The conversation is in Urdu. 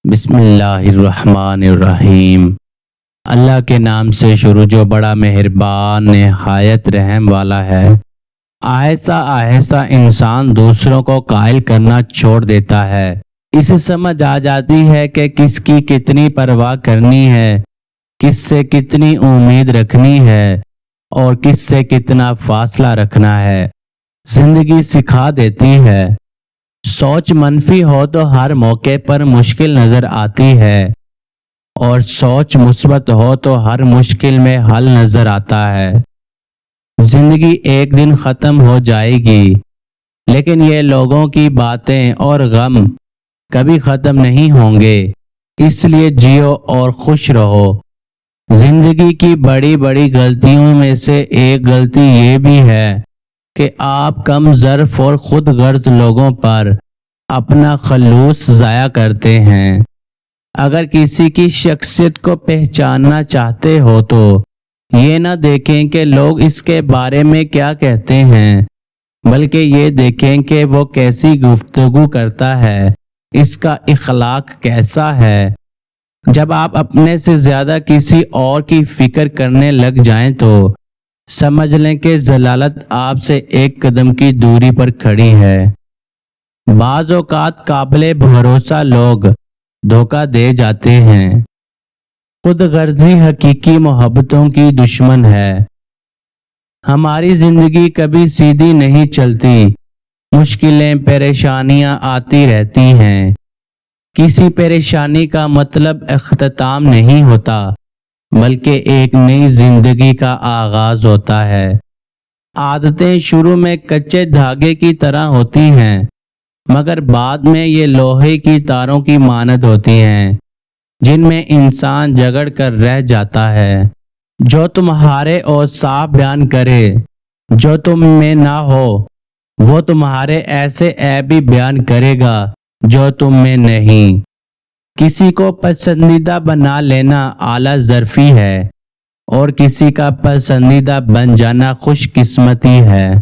بسم اللہ الرحمن الرحیم۔ اللہ کے نام سے شروع جو بڑا مہربان نہایت رحم والا ہے۔ آہستہ آہستہ انسان دوسروں کو قائل کرنا چھوڑ دیتا ہے۔ اسے سمجھ آ جاتی ہے کہ کس کی کتنی پرواہ کرنی ہے، کس سے کتنی امید رکھنی ہے اور کس سے کتنا فاصلہ رکھنا ہے۔ زندگی سکھا دیتی ہے۔ سوچ منفی ہو تو ہر موقع پر مشکل نظر آتی ہے اور سوچ مثبت ہو تو ہر مشکل میں حل نظر آتا ہے۔ زندگی ایک دن ختم ہو جائے گی، لیکن یہ لوگوں کی باتیں اور غم کبھی ختم نہیں ہوں گے، اس لیے جیو اور خوش رہو۔ زندگی کی بڑی بڑی غلطیوں میں سے ایک غلطی یہ بھی ہے کہ آپ کم ظرف اور خود غرض لوگوں پر اپنا خلوص ضائع کرتے ہیں۔ اگر کسی کی شخصیت کو پہچاننا چاہتے ہو تو یہ نہ دیکھیں کہ لوگ اس کے بارے میں کیا کہتے ہیں، بلکہ یہ دیکھیں کہ وہ کیسی گفتگو کرتا ہے، اس کا اخلاق کیسا ہے۔ جب آپ اپنے سے زیادہ کسی اور کی فکر کرنے لگ جائیں تو سمجھ لیں کہ ضلالت آپ سے ایک قدم کی دوری پر کھڑی ہے۔ بعض اوقات قابل بھروسہ لوگ دھوکہ دے جاتے ہیں۔ خود غرضی حقیقی محبتوں کی دشمن ہے۔ ہماری زندگی کبھی سیدھی نہیں چلتی، مشکلیں پریشانیاں آتی رہتی ہیں۔ کسی پریشانی کا مطلب اختتام نہیں ہوتا، بلکہ ایک نئی زندگی کا آغاز ہوتا ہے۔ عادتیں شروع میں کچے دھاگے کی طرح ہوتی ہیں، مگر بعد میں یہ لوہے کی تاروں کی مانند ہوتی ہیں، جن میں انسان جگڑ کر رہ جاتا ہے۔ جو تمہارے اوصاف بیان کرے جو تم میں نہ ہو، وہ تمہارے ایسے عیب بھی بیان کرے گا جو تم میں نہیں۔ کسی کو پسندیدہ بنا لینا اعلیٰ ظرفی ہے اور کسی کا پسندیدہ بن جانا خوش قسمتی ہے۔